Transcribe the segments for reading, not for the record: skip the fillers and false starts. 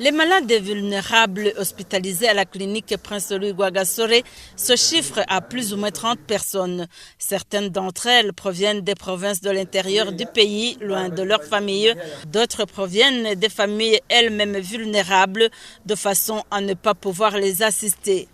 Les malades vulnérables hospitalisés à la clinique Prince Louis Rwagasore se chiffrent à plus ou moins 30 personnes. Certaines d'entre elles proviennent des provinces de l'intérieur du pays, loin de leurs familles. D'autres proviennent des familles elles-mêmes vulnérables, de façon à ne pas pouvoir les assister.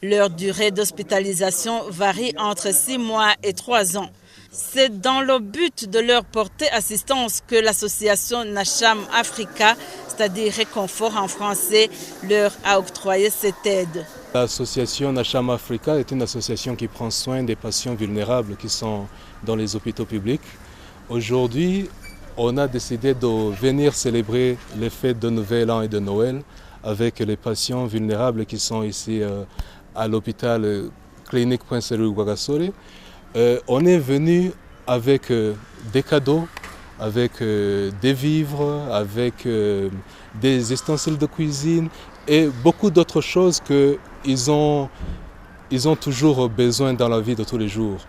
Leur durée d'hospitalisation varie entre 6 mois et 3 ans. C'est dans le but de leur porter assistance que l'association Nacham Africa, c'est-à-dire Réconfort en français, leur a octroyé cette aide. L'association Nacham Africa est une association qui prend soin des patients vulnérables qui sont dans les hôpitaux publics. Aujourd'hui, on a décidé de venir célébrer les fêtes de Nouvel An et de Noël avec les patients vulnérables qui sont ici à l'hôpital clinique Prince Louis Rwagasore. On est venu avec des cadeaux, avec des vivres, avec des ustensiles de cuisine et beaucoup d'autres choses qu'ils ont toujours besoin dans la vie de tous les jours.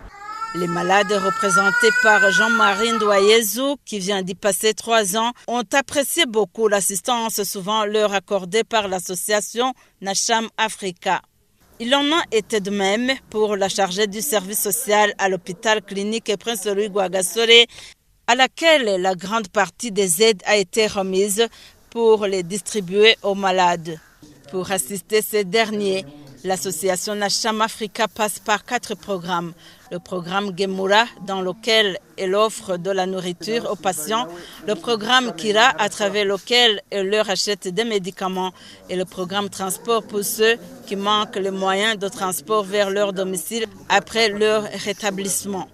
Les malades représentés par Jean-Marie Ndoyezou, qui vient d'y passer 3 ans, ont apprécié beaucoup l'assistance souvent leur accordée par l'association Nacham Africa. Il en a été de même pour la chargée du service social à l'hôpital clinique Prince Louis Rwagasore, à laquelle la grande partie des aides a été remise pour les distribuer aux malades. Pour assister ces derniers, l'association Nacham Africa passe par 4 programmes. Le programme Gemura, dans lequel elle offre de la nourriture aux patients. Le programme Kira, à travers lequel elle leur achète des médicaments. Et le programme Transport pour ceux qui manquent les moyens de transport vers leur domicile après leur rétablissement.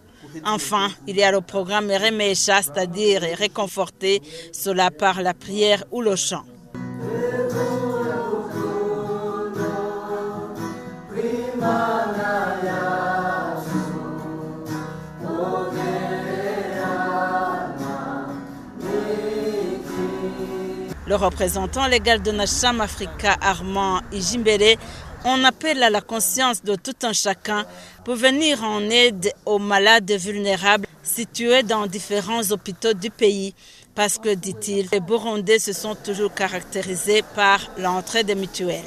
Enfin, il y a le programme Remecha, c'est-à-dire réconforter, cela par la prière ou le chant. Le représentant légal de Nacham Africa, Armand Ijimbere, on appelle à la conscience de tout un chacun pour venir en aide aux malades vulnérables situés dans différents hôpitaux du pays. Parce que, dit-il, les Burundais se sont toujours caractérisés par l'entrée des mutuelles.